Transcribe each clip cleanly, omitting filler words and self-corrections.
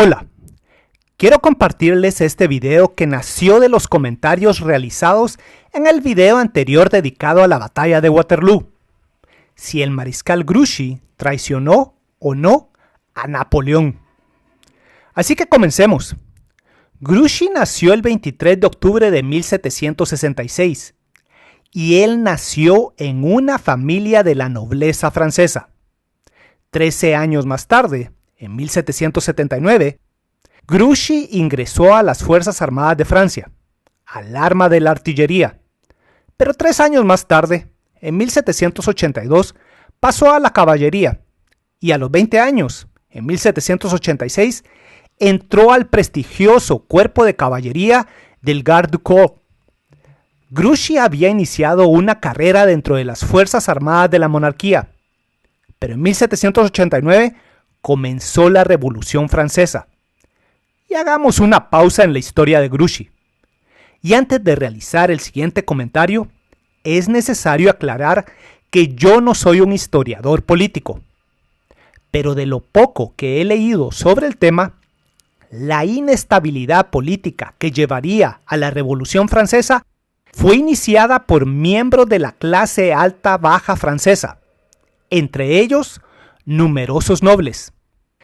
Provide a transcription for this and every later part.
Hola, quiero compartirles este video que nació de los comentarios realizados en el video anterior dedicado a la batalla de Waterloo. Si el mariscal Grouchy traicionó o no a Napoleón. Así que comencemos. Grouchy nació el 23 de octubre de 1766 y él nació en una familia de la nobleza francesa. 13 años más tarde, en 1779, Grouchy ingresó a las Fuerzas Armadas de Francia, al arma de la artillería. Pero 3 años más tarde, en 1782, pasó a la caballería y a los 20 años, en 1786, entró al prestigioso cuerpo de caballería del Garde du Corps. Grouchy había iniciado una carrera dentro de las Fuerzas Armadas de la monarquía, pero en 1789 comenzó la Revolución Francesa. Y hagamos una pausa en la historia de Grouchy. Y antes de realizar el siguiente comentario, es necesario aclarar que yo no soy un historiador político, pero de lo poco que he leído sobre el tema, la inestabilidad política que llevaría a la Revolución Francesa fue iniciada por miembros de la clase alta-baja francesa, entre ellos numerosos nobles,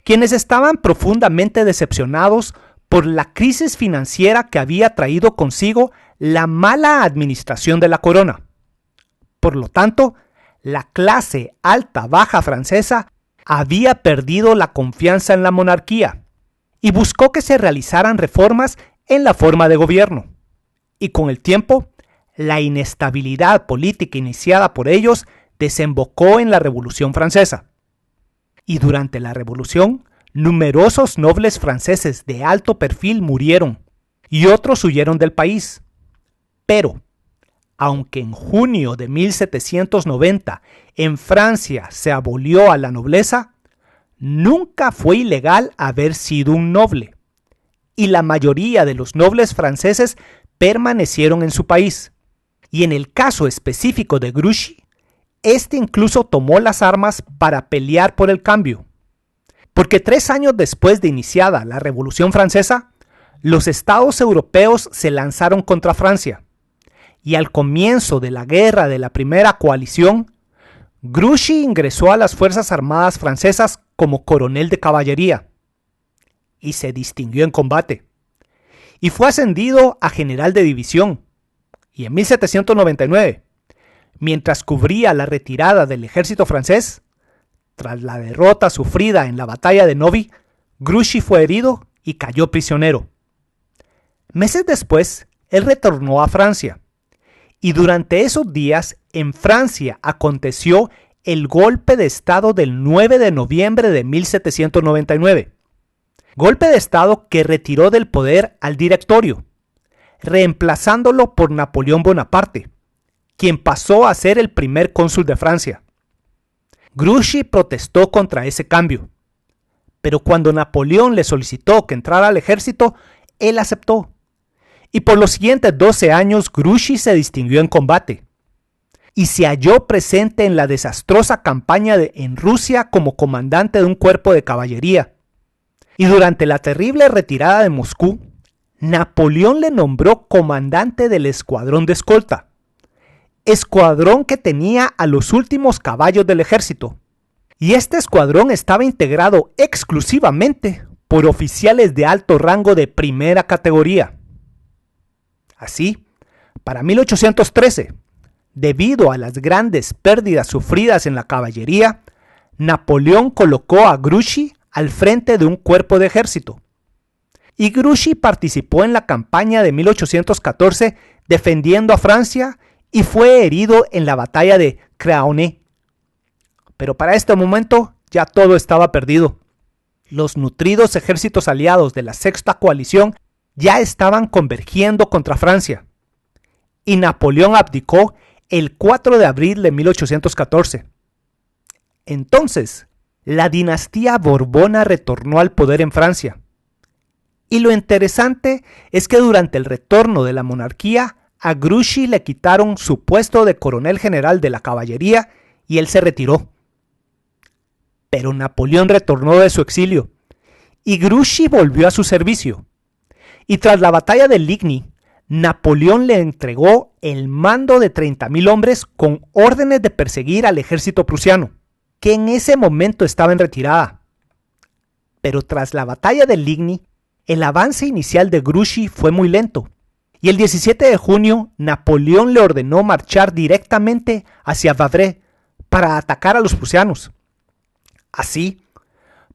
quienes estaban profundamente decepcionados por la crisis financiera que había traído consigo la mala administración de la corona. Por lo tanto, la clase alta-baja francesa había perdido la confianza en la monarquía y buscó que se realizaran reformas en la forma de gobierno. Y con el tiempo, la inestabilidad política iniciada por ellos desembocó en la Revolución Francesa. Y durante la Revolución, numerosos nobles franceses de alto perfil murieron y otros huyeron del país. Pero, aunque en junio de 1790 en Francia se abolió a la nobleza, nunca fue ilegal haber sido un noble, y la mayoría de los nobles franceses permanecieron en su país. Y en el caso específico de Grouchy, este incluso tomó las armas para pelear por el cambio. Porque 3 años después de iniciada la Revolución Francesa, los estados europeos se lanzaron contra Francia. Y al comienzo de la guerra de la Primera Coalición, Grouchy ingresó a las Fuerzas Armadas francesas como coronel de caballería. Y se distinguió en combate. Y fue ascendido a general de división. Y en 1799, mientras cubría la retirada del ejército francés, tras la derrota sufrida en la batalla de Novi, Grouchy fue herido y cayó prisionero. Meses después, él retornó a Francia, y durante esos días en Francia aconteció el golpe de estado del 9 de noviembre de 1799. Golpe de estado que retiró del poder al directorio, reemplazándolo por Napoleón Bonaparte, quien pasó a ser el primer cónsul de Francia. Grouchy protestó contra ese cambio, pero cuando Napoleón le solicitó que entrara al ejército, él aceptó. Y por los siguientes 12 años Grouchy se distinguió en combate y se halló presente en la desastrosa campaña en Rusia como comandante de un cuerpo de caballería. Y durante la terrible retirada de Moscú, Napoleón le nombró comandante del escuadrón de escolta, escuadrón que tenía a los últimos caballos del ejército. Y este escuadrón estaba integrado exclusivamente por oficiales de alto rango de primera categoría. Así, para 1813, debido a las grandes pérdidas sufridas en la caballería, Napoleón colocó a Grouchy al frente de un cuerpo de ejército. Y Grouchy participó en la campaña de 1814 defendiendo a Francia y fue herido en la batalla de Craonne. Pero para este momento ya todo estaba perdido. Los nutridos ejércitos aliados de la Sexta Coalición ya estaban convergiendo contra Francia. Y Napoleón abdicó el 4 de abril de 1814. Entonces, la dinastía Borbona retornó al poder en Francia. Y lo interesante es que durante el retorno de la monarquía, a Grouchy le quitaron su puesto de coronel general de la caballería y él se retiró. Pero Napoleón retornó de su exilio y Grouchy volvió a su servicio. Y tras la batalla de Ligny, Napoleón le entregó el mando de 30.000 hombres con órdenes de perseguir al ejército prusiano, que en ese momento estaba en retirada. Pero tras la batalla de Ligny, el avance inicial de Grouchy fue muy lento, y el 17 de junio Napoleón le ordenó marchar directamente hacia Wavre para atacar a los prusianos. Así,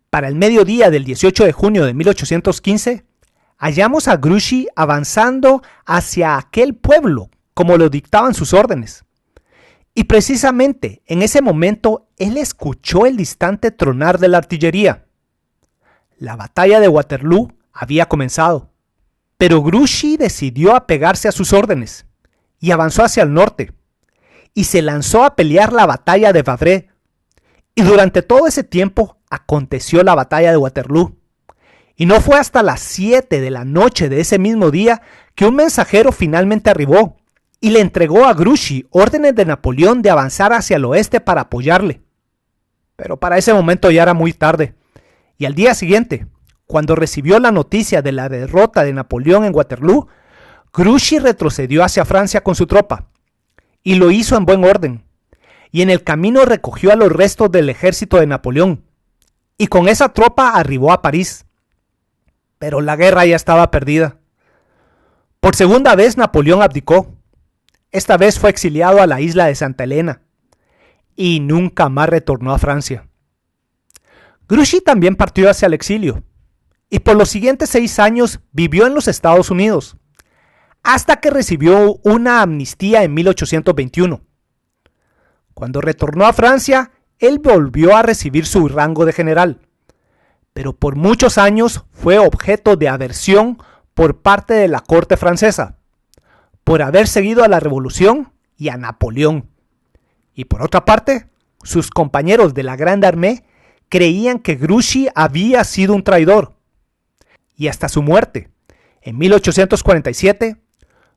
para el mediodía del 18 de junio de 1815, hallamos a Grouchy avanzando hacia aquel pueblo, como lo dictaban sus órdenes. Y precisamente en ese momento él escuchó el distante tronar de la artillería. La batalla de Waterloo había comenzado, pero Grouchy decidió apegarse a sus órdenes y avanzó hacia el norte, y se lanzó a pelear la batalla de Wavre. Y durante todo ese tiempo aconteció la batalla de Waterloo. Y no fue hasta las 7 de la noche de ese mismo día que un mensajero finalmente arribó y le entregó a Grouchy órdenes de Napoleón de avanzar hacia el oeste para apoyarle. Pero para ese momento ya era muy tarde, y al día siguiente, cuando recibió la noticia de la derrota de Napoleón en Waterloo, Grouchy retrocedió hacia Francia con su tropa, y lo hizo en buen orden, y en el camino recogió a los restos del ejército de Napoleón, y con esa tropa arribó a París. Pero la guerra ya estaba perdida. Por segunda vez Napoleón abdicó. Esta vez fue exiliado a la isla de Santa Elena, y nunca más retornó a Francia. Grouchy también partió hacia el exilio, y por los siguientes 6 años vivió en los Estados Unidos, hasta que recibió una amnistía en 1821. Cuando retornó a Francia, él volvió a recibir su rango de general, pero por muchos años fue objeto de aversión por parte de la corte francesa, por haber seguido a la revolución y a Napoleón. Y por otra parte, sus compañeros de la Grande Armée creían que Grouchy había sido un traidor. Y hasta su muerte, en 1847,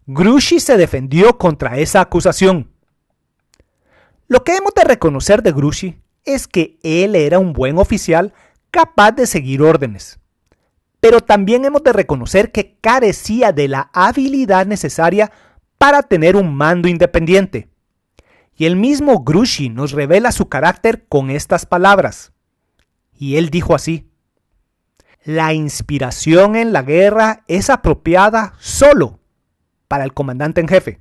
Grouchy se defendió contra esa acusación. Lo que hemos de reconocer de Grouchy es que él era un buen oficial capaz de seguir órdenes. Pero también hemos de reconocer que carecía de la habilidad necesaria para tener un mando independiente. Y el mismo Grouchy nos revela su carácter con estas palabras. Y él dijo así: la inspiración en la guerra es apropiada solo para el comandante en jefe,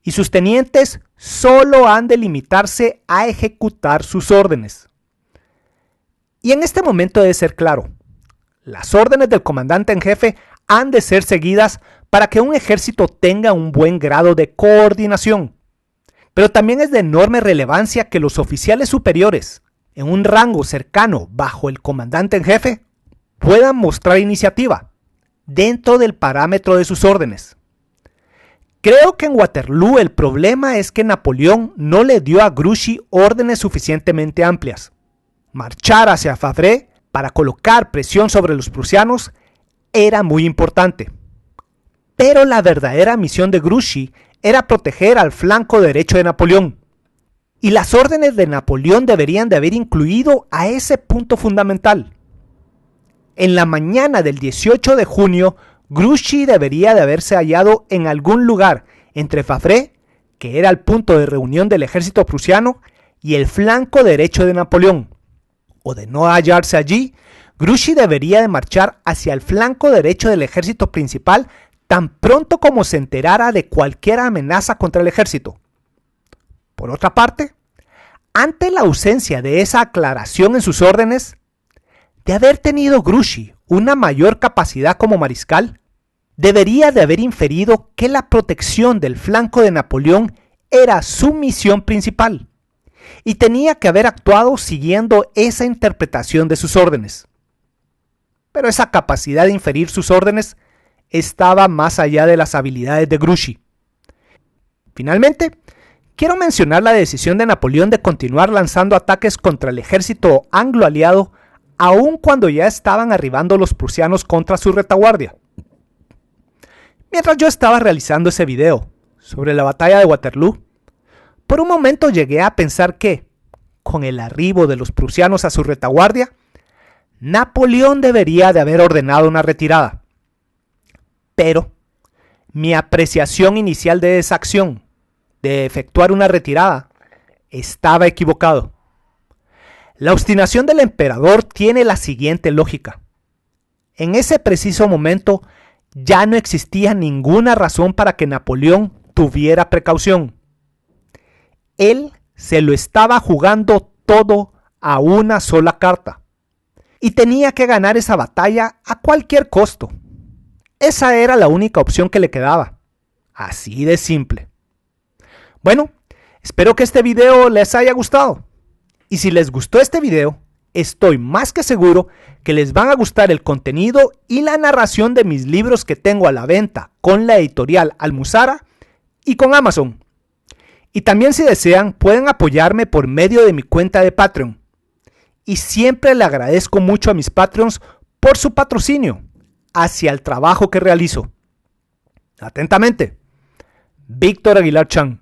y sus tenientes solo han de limitarse a ejecutar sus órdenes. Y en este momento debe ser claro, las órdenes del comandante en jefe han de ser seguidas para que un ejército tenga un buen grado de coordinación. Pero también es de enorme relevancia que los oficiales superiores, en un rango cercano bajo el comandante en jefe, puedan mostrar iniciativa dentro del parámetro de sus órdenes. Creo que en Waterloo el problema es que Napoleón no le dio a Grouchy órdenes suficientemente amplias. Marchar hacia Wavre para colocar presión sobre los prusianos era muy importante. Pero la verdadera misión de Grouchy era proteger al flanco derecho de Napoleón. Y las órdenes de Napoleón deberían de haber incluido a ese punto fundamental. En la mañana del 18 de junio, Grouchy debería de haberse hallado en algún lugar entre Wavre, que era el punto de reunión del ejército prusiano, y el flanco derecho de Napoleón. O de no hallarse allí, Grouchy debería de marchar hacia el flanco derecho del ejército principal tan pronto como se enterara de cualquier amenaza contra el ejército. Por otra parte, ante la ausencia de esa aclaración en sus órdenes, de haber tenido Grouchy una mayor capacidad como mariscal, debería de haber inferido que la protección del flanco de Napoleón era su misión principal, y tenía que haber actuado siguiendo esa interpretación de sus órdenes. Pero esa capacidad de inferir sus órdenes estaba más allá de las habilidades de Grouchy. Finalmente, quiero mencionar la decisión de Napoleón de continuar lanzando ataques contra el ejército anglo-aliado aun cuando ya estaban arribando los prusianos contra su retaguardia. Mientras yo estaba realizando ese video sobre la batalla de Waterloo, por un momento llegué a pensar que, con el arribo de los prusianos a su retaguardia, Napoleón debería de haber ordenado una retirada. Pero mi apreciación inicial de esa acción, de efectuar una retirada, estaba equivocado. La obstinación del emperador tiene la siguiente lógica. En ese preciso momento ya no existía ninguna razón para que Napoleón tuviera precaución. Él se lo estaba jugando todo a una sola carta y tenía que ganar esa batalla a cualquier costo. Esa era la única opción que le quedaba. Así de simple. Bueno, espero que este video les haya gustado. Y si les gustó este video, estoy más que seguro que les van a gustar el contenido y la narración de mis libros que tengo a la venta con la editorial Almuzara y con Amazon. Y también, si desean, pueden apoyarme por medio de mi cuenta de Patreon. Y siempre le agradezco mucho a mis Patreons por su patrocinio hacia el trabajo que realizo. Atentamente, Víctor Aguilar Chan.